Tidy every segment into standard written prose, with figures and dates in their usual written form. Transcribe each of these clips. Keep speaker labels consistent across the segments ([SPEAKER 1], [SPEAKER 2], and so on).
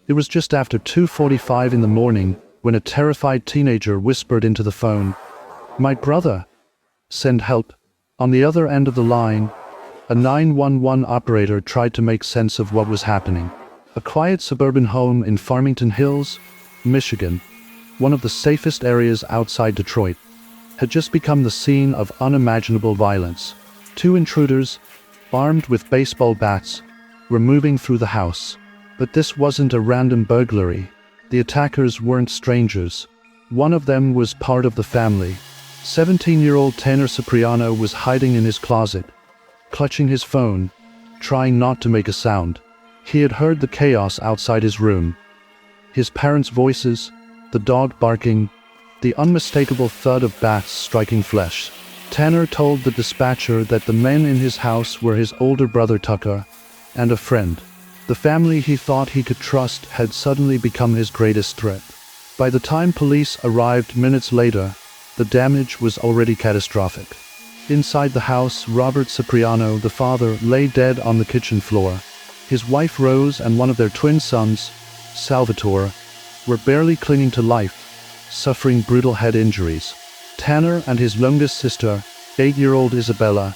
[SPEAKER 1] It was just after 2:45 in the morning when a terrified teenager whispered into the phone, "My brother! Send help." On the other end of the line, a 911 operator tried to make sense of what was happening. A quiet suburban home in Farmington Hills, Michigan, one of the safest areas outside Detroit, had just become the scene of unimaginable violence. Two intruders, armed with baseball bats, were moving through the house. But this wasn't a random burglary. The attackers weren't strangers. One of them was part of the family. 17-year-old Tucker Cipriano was hiding in his closet, clutching his phone, trying not to make a sound. He had heard the chaos outside his room. His parents' voices, the dog barking, the unmistakable thud of bats striking flesh. Tanner told the dispatcher that the men in his house were his older brother Tucker and a friend. The family he thought he could trust had suddenly become his greatest threat. By the time police arrived minutes later, the damage was already catastrophic. Inside the house, Robert Cipriano, the father, lay dead on the kitchen floor. His wife Rose and one of their twin sons, Salvatore, were barely clinging to life, suffering brutal head injuries. Tanner and his youngest sister, 8-year-old Isabella,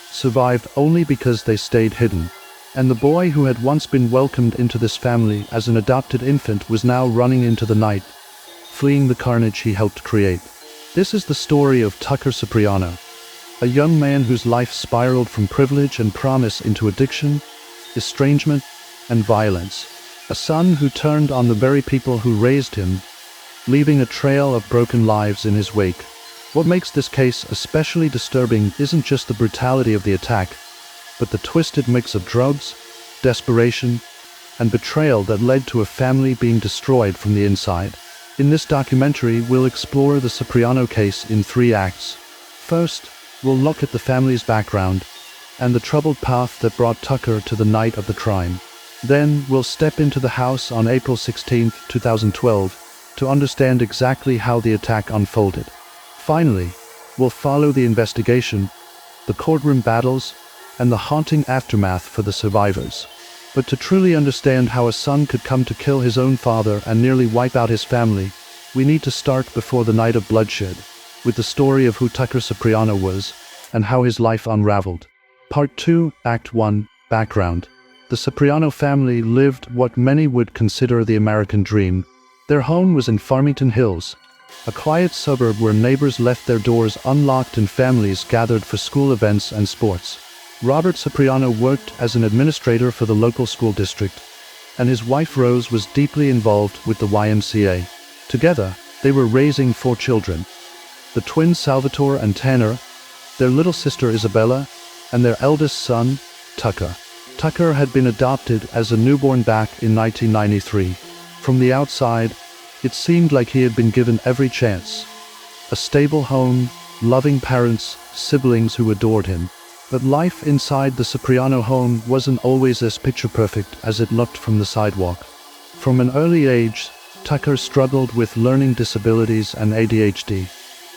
[SPEAKER 1] survived only because they stayed hidden. And the boy who had once been welcomed into this family as an adopted infant was now running into the night, fleeing the carnage he helped create. This is the story of Tucker Cipriano, a young man whose life spiraled from privilege and promise into addiction, estrangement, and violence. A son who turned on the very people who raised him, leaving a trail of broken lives in his wake. What makes this case especially disturbing isn't just the brutality of the attack, but the twisted mix of drugs, desperation, and betrayal that led to a family being destroyed from the inside. In this documentary, we'll explore the Cipriano case in 3 acts. First, we'll look at the family's background and the troubled path that brought Tucker to the night of the crime. Then, we'll step into the house on April 16, 2012, to understand exactly how the attack unfolded. Finally, we'll follow the investigation, the courtroom battles, and the haunting aftermath for the survivors. But to truly understand how a son could come to kill his own father and nearly wipe out his family, we need to start before the night of bloodshed, with the story of who Tucker Cipriano was and how his life unraveled. Part 2, Act 1, Background. The Cipriano family lived what many would consider the American dream. Their home was in Farmington Hills, a quiet suburb where neighbors left their doors unlocked and families gathered for school events and sports. Robert Cipriano worked as an administrator for the local school district, and his wife Rose was deeply involved with the YMCA. Together, they were raising 4 children: the twins Salvatore and Tanner, their little sister Isabella, and their eldest son, Tucker. Tucker had been adopted as a newborn back in 1993. From the outside, it seemed like he had been given every chance. A stable home, loving parents, siblings who adored him. But life inside the Cipriano home wasn't always as picture-perfect as it looked from the sidewalk. From an early age, Tucker struggled with learning disabilities and ADHD.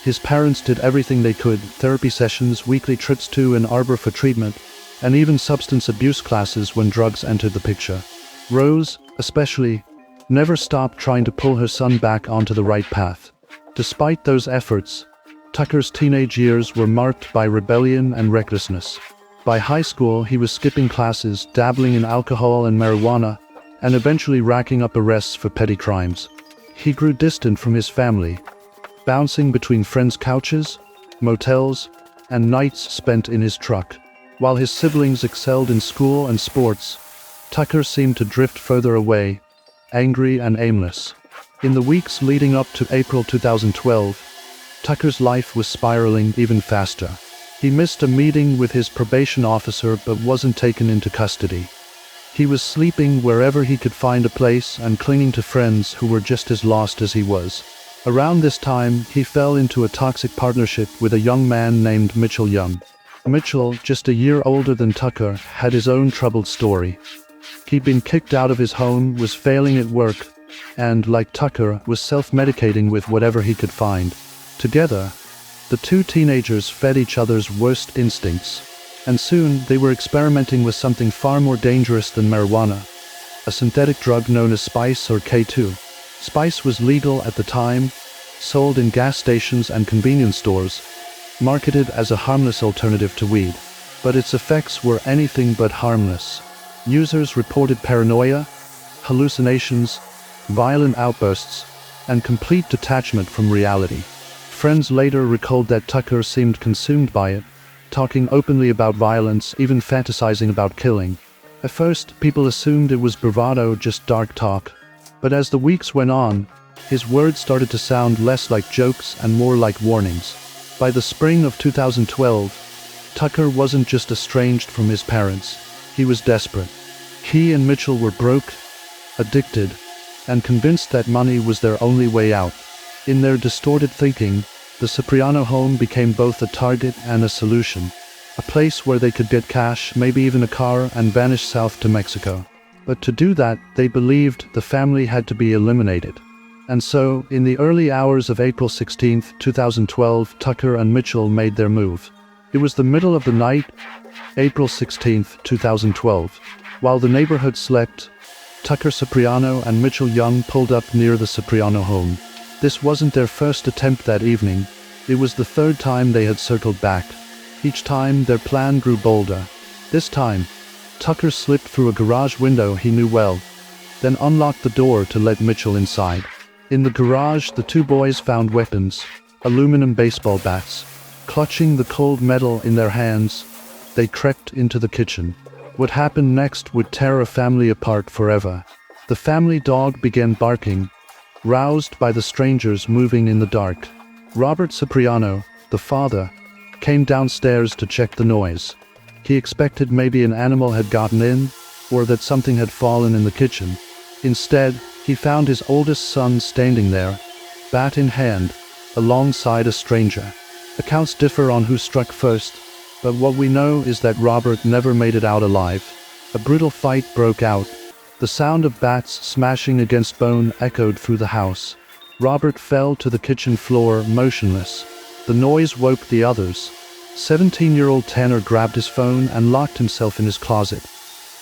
[SPEAKER 1] His parents did everything they could: therapy sessions, weekly trips to Ann Arbor for treatment, and even substance abuse classes when drugs entered the picture. Rose, especially, never stopped trying to pull her son back onto the right path. Despite those efforts, Tucker's teenage years were marked by rebellion and recklessness. By high school, he was skipping classes, dabbling in alcohol and marijuana, and eventually racking up arrests for petty crimes. He grew distant from his family, bouncing between friends' couches, motels, and nights spent in his truck. While his siblings excelled in school and sports, Tucker seemed to drift further away, angry and aimless. In the weeks leading up to April 2012, Tucker's life was spiraling even faster. He missed a meeting with his probation officer but wasn't taken into custody. He was sleeping wherever he could find a place and clinging to friends who were just as lost as he was. Around this time, he fell into a toxic partnership with a young man named Mitchell Young. Mitchell, just a year older than Tucker, had his own troubled story. He'd been kicked out of his home, was failing at work, and, like Tucker, was self-medicating with whatever he could find. Together, the 2 teenagers fed each other's worst instincts, and soon they were experimenting with something far more dangerous than marijuana: a synthetic drug known as spice or K2. Spice was legal at the time, sold in gas stations and convenience stores, marketed as a harmless alternative to weed. But its effects were anything but harmless. Users reported paranoia, hallucinations, violent outbursts, and complete detachment from reality. Friends later recalled that Tucker seemed consumed by it, talking openly about violence, even fantasizing about killing. At first, people assumed it was bravado, just dark talk. But as the weeks went on, his words started to sound less like jokes and more like warnings. By the spring of 2012, Tucker wasn't just estranged from his parents, he was desperate. He and Mitchell were broke, addicted, and convinced that money was their only way out. In their distorted thinking, the Cipriano home became both a target and a solution. A place where they could get cash, maybe even a car, and vanish south to Mexico. But to do that, they believed the family had to be eliminated. And so, in the early hours of April 16, 2012, Tucker and Mitchell made their move. It was the middle of the night, April 16, 2012. While the neighborhood slept, Tucker Cipriano and Mitchell Young pulled up near the Cipriano home. This wasn't their first attempt that evening. It was the third time they had circled back. Each time, their plan grew bolder. This time, Tucker slipped through a garage window he knew well, then unlocked the door to let Mitchell inside. In the garage, the two boys found weapons, aluminum baseball bats. Clutching the cold metal in their hands, they crept into the kitchen. What happened next would tear a family apart forever. The family dog began barking, roused by the strangers moving in the dark. Robert Cipriano, the father, came downstairs to check the noise. He expected maybe an animal had gotten in, or that something had fallen in the kitchen. Instead, he found his oldest son standing there, bat in hand, alongside a stranger. Accounts differ on who struck first, but what we know is that Robert never made it out alive. A brutal fight broke out. The sound of bats smashing against bone echoed through the house. Robert fell to the kitchen floor, motionless. The noise woke the others. 17-year-old Tanner grabbed his phone and locked himself in his closet,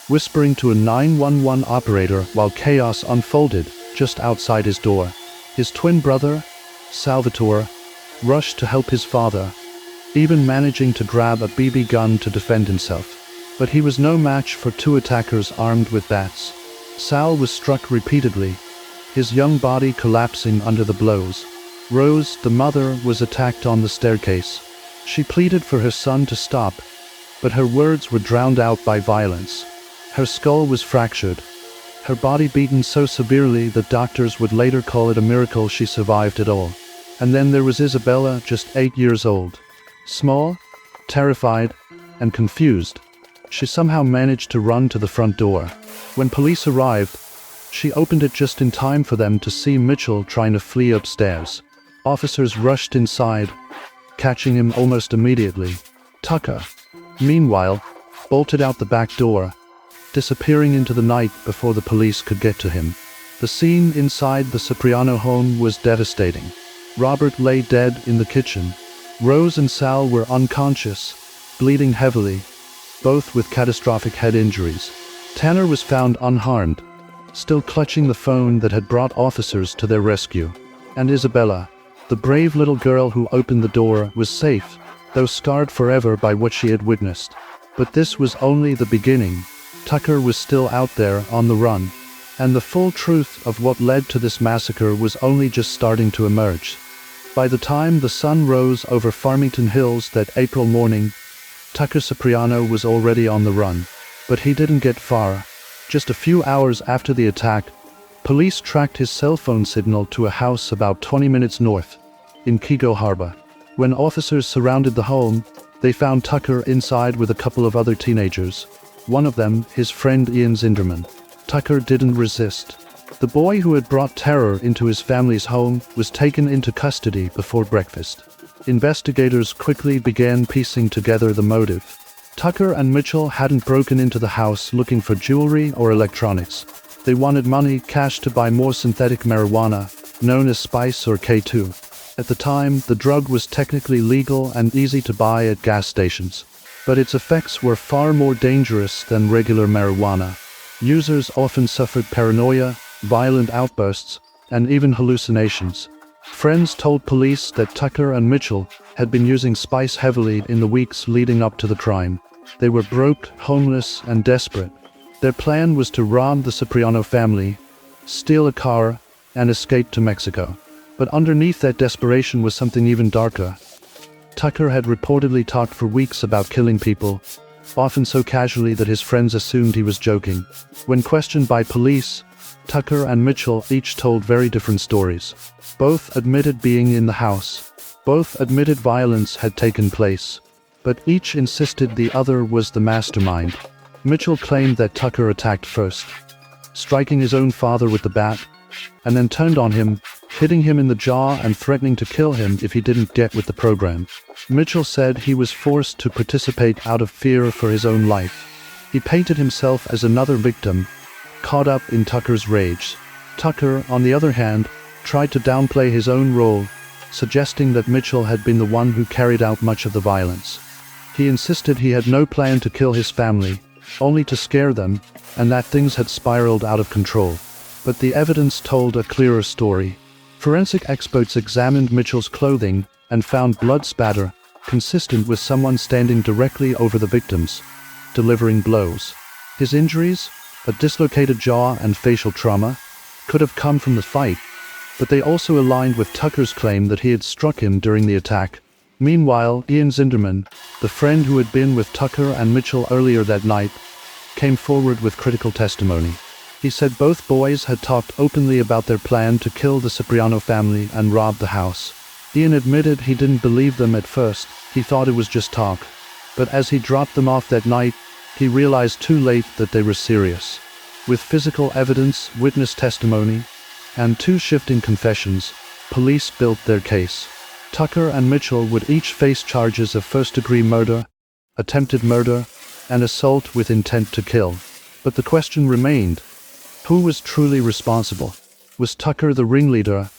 [SPEAKER 1] whispering to a 911 operator while chaos unfolded just outside his door. His twin brother, Salvatore, rushed to help his father, even managing to grab a BB gun to defend himself. But he was no match for two attackers armed with bats. Sal was struck repeatedly, his young body collapsing under the blows. Rose, the mother, was attacked on the staircase. She pleaded for her son to stop, but her words were drowned out by violence. Her skull was fractured, her body beaten so severely that doctors would later call it a miracle she survived it all. And then there was Isabella, just 8 years old. Small, terrified, and confused, she somehow managed to run to the front door. When police arrived, she opened it just in time for them to see Mitchell trying to flee upstairs. Officers rushed inside, catching him almost immediately. Tucker, meanwhile, bolted out the back door, disappearing into the night before the police could get to him. The scene inside the Cipriano home was devastating. Robert lay dead in the kitchen. Rose and Sal were unconscious, bleeding heavily, both with catastrophic head injuries. Tanner was found unharmed, still clutching the phone that had brought officers to their rescue. And Isabella, the brave little girl who opened the door, was safe, though scarred forever by what she had witnessed. But this was only the beginning. Tucker was still out there on the run, and the full truth of what led to this massacre was only just starting to emerge. By the time the sun rose over Farmington Hills that April morning, Tucker Cipriano was already on the run. But he didn't get far. Just a few hours after the attack, police tracked his cell phone signal to a house about 20 minutes north, in Kigo Harbor. When officers surrounded the home, they found Tucker inside with a couple of other teenagers. One of them, his friend Ian Zinderman. Tucker didn't resist. The boy who had brought terror into his family's home was taken into custody before breakfast. Investigators quickly began piecing together the motive. Tucker and Mitchell hadn't broken into the house looking for jewelry or electronics. They wanted money, cash to buy more synthetic marijuana, known as spice or K2. At the time, the drug was technically legal and easy to buy at gas stations. But its effects were far more dangerous than regular marijuana. Users often suffered paranoia, violent outbursts, and even hallucinations. Friends told police that Tucker and Mitchell had been using spice heavily in the weeks leading up to the crime. They were broke, homeless, and desperate. Their plan was to rob the Cipriano family, steal a car, and escape to Mexico. But underneath that desperation was something even darker. Tucker had reportedly talked for weeks about killing people, often so casually that his friends assumed he was joking. When questioned by police, Tucker and Mitchell each told very different stories. Both admitted being in the house. Both admitted violence had taken place. But each insisted the other was the mastermind. Mitchell claimed that Tucker attacked first, striking his own father with the bat, and then turned on him, hitting him in the jaw and threatening to kill him if he didn't get with the program. Mitchell said he was forced to participate out of fear for his own life. He painted himself as another victim, caught up in Tucker's rage. Tucker, on the other hand, tried to downplay his own role, suggesting that Mitchell had been the one who carried out much of the violence. He insisted he had no plan to kill his family, only to scare them, and that things had spiraled out of control. But the evidence told a clearer story. Forensic experts examined Mitchell's clothing and found blood spatter consistent with someone standing directly over the victims, delivering blows. His injuries, a dislocated jaw and facial trauma, could have come from the fight, but they also aligned with Tucker's claim that he had struck him during the attack. Meanwhile, Ian Zinderman, the friend who had been with Tucker and Mitchell earlier that night, came forward with critical testimony. He said both boys had talked openly about their plan to kill the Cipriano family and rob the house. Ian admitted he didn't believe them at first, he thought it was just talk. But as he dropped them off that night, he realized too late that they were serious. With physical evidence, witness testimony, and 2 shifting confessions, police built their case. Tucker and Mitchell would each face charges of first-degree murder, attempted murder, and assault with intent to kill. But the question remained: who was truly responsible? Was Tucker the ringleader,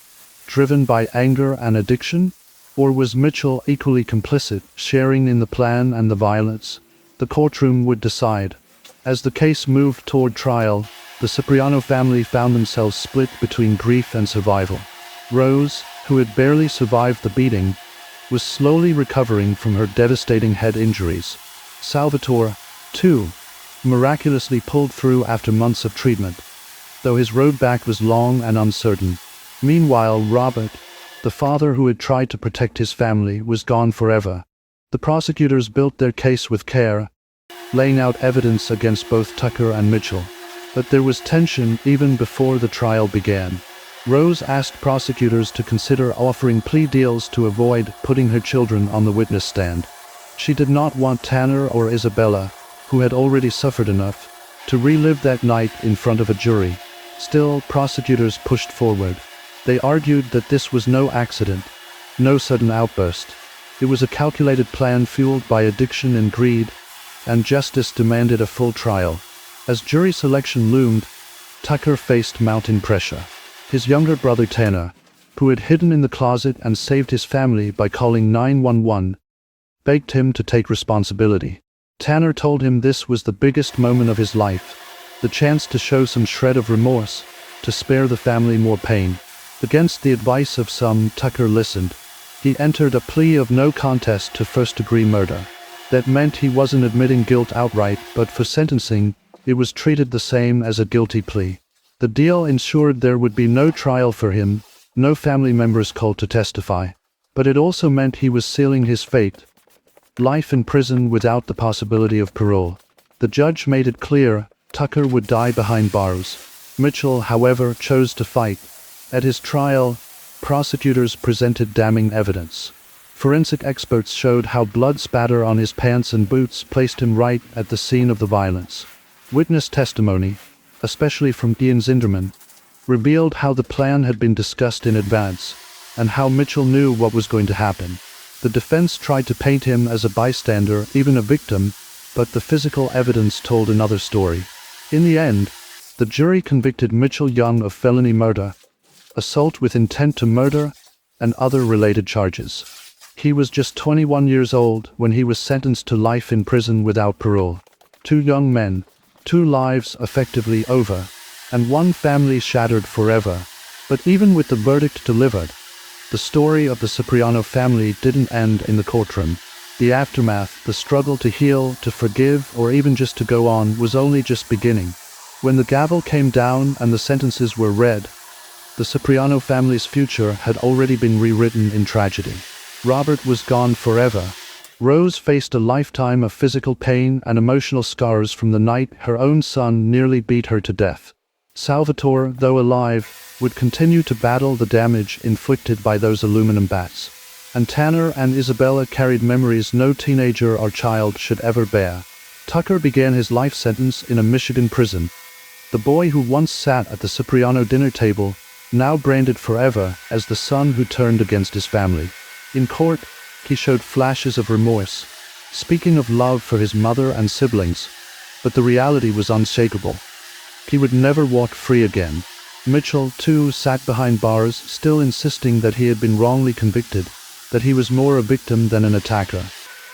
[SPEAKER 1] driven by anger and addiction? Or was Mitchell equally complicit, sharing in the plan and the violence? The courtroom would decide. As the case moved toward trial, the Cipriano family found themselves split between grief and survival. Rose, who had barely survived the beating, was slowly recovering from her devastating head injuries. Salvatore, too, miraculously pulled through after months of treatment, though his road back was long and uncertain. Meanwhile, Robert, the father who had tried to protect his family, was gone forever. The prosecutors built their case with care, laying out evidence against both Tucker and Mitchell. But there was tension even before the trial began. Rose asked prosecutors to consider offering plea deals to avoid putting her children on the witness stand. She did not want Tanner or Isabella, who had already suffered enough, to relive that night in front of a jury. Still, prosecutors pushed forward. They argued that this was no accident, no sudden outburst. It was a calculated plan fueled by addiction and greed, and justice demanded a full trial. As jury selection loomed, Tucker faced mounting pressure. His younger brother Tanner, who had hidden in the closet and saved his family by calling 911, begged him to take responsibility. Tanner told him this was the biggest moment of his life, the chance to show some shred of remorse, to spare the family more pain. Against the advice of some, Tucker listened. He entered a plea of no contest to first-degree murder. That meant he wasn't admitting guilt outright, but for sentencing, it was treated the same as a guilty plea. The deal ensured there would be no trial for him, no family members called to testify. But it also meant he was sealing his fate. Life in prison without the possibility of parole. The judge made it clear Tucker would die behind bars. Mitchell, however, chose to fight. At his trial, prosecutors presented damning evidence. Forensic experts showed how blood spatter on his pants and boots placed him right at the scene of the violence. Witness testimony, especially from Ian Zinderman, revealed how the plan had been discussed in advance, and how Mitchell knew what was going to happen. The defense tried to paint him as a bystander, even a victim, but the physical evidence told another story. In the end, the jury convicted Mitchell Young of felony murder, assault with intent to murder, and other related charges. He was just 21 years old when he was sentenced to life in prison without parole. 2 young men, 2 lives effectively over, and 1 family shattered forever. But even with the verdict delivered, the story of the Cipriano family didn't end in the courtroom. The aftermath, the struggle to heal, to forgive, or even just to go on, was only just beginning. When the gavel came down and the sentences were read, the Cipriano family's future had already been rewritten in tragedy. Robert was gone forever. Rose faced a lifetime of physical pain and emotional scars from the night her own son nearly beat her to death. Salvatore, though alive, would continue to battle the damage inflicted by those aluminum bats. And Tanner and Isabella carried memories no teenager or child should ever bear. Tucker began his life sentence in a Michigan prison. The boy who once sat at the Cipriano dinner table, now branded forever as the son who turned against his family. In court, he showed flashes of remorse, speaking of love for his mother and siblings, but the reality was unshakable. He would never walk free again. Mitchell, too, sat behind bars, still insisting that he had been wrongly convicted, that he was more a victim than an attacker.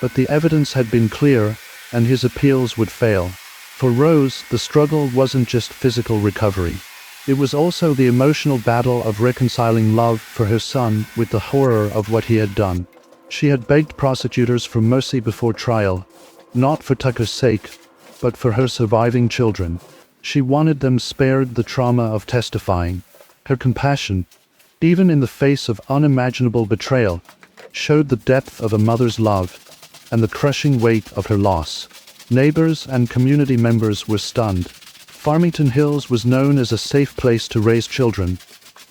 [SPEAKER 1] But the evidence had been clear, and his appeals would fail. For Rose, the struggle wasn't just physical recovery. It was also the emotional battle of reconciling love for her son with the horror of what he had done. She had begged prosecutors for mercy before trial, not for Tucker's sake, but for her surviving children. She wanted them spared the trauma of testifying. Her compassion, even in the face of unimaginable betrayal, showed the depth of a mother's love and the crushing weight of her loss. Neighbors and community members were stunned. Farmington Hills was known as a safe place to raise children,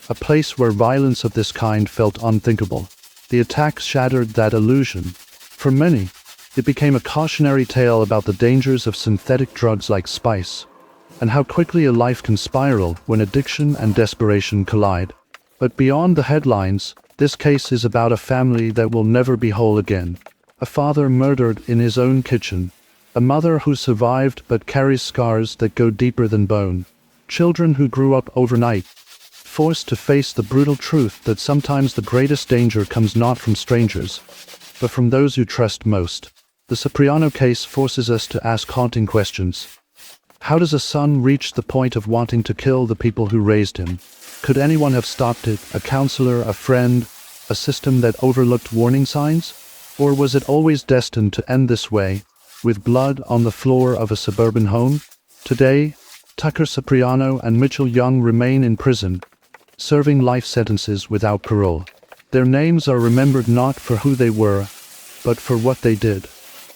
[SPEAKER 1] a place where violence of this kind felt unthinkable. The attacks shattered that illusion. For many, it became a cautionary tale about the dangers of synthetic drugs like spice, and how quickly a life can spiral when addiction and desperation collide. But beyond the headlines, this case is about a family that will never be whole again. A father murdered in his own kitchen. A mother who survived but carries scars that go deeper than bone. Children who grew up overnight, forced to face the brutal truth that sometimes the greatest danger comes not from strangers, but from those you trust most. The Cipriano case forces us to ask haunting questions. How does a son reach the point of wanting to kill the people who raised him? Could anyone have stopped it? A counselor, a friend, a system that overlooked warning signs? Or was it always destined to end this way, with blood on the floor of a suburban home? Today, Tucker Cipriano and Mitchell Young remain in prison, serving life sentences without parole. Their names are remembered not for who they were, but for what they did.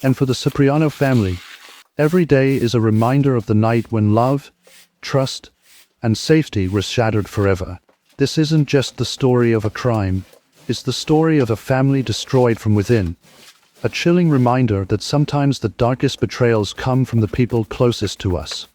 [SPEAKER 1] And for the Cipriano family, every day is a reminder of the night when love, trust, and safety were shattered forever. This isn't just the story of a crime, it's the story of a family destroyed from within. A chilling reminder that sometimes the darkest betrayals come from the people closest to us.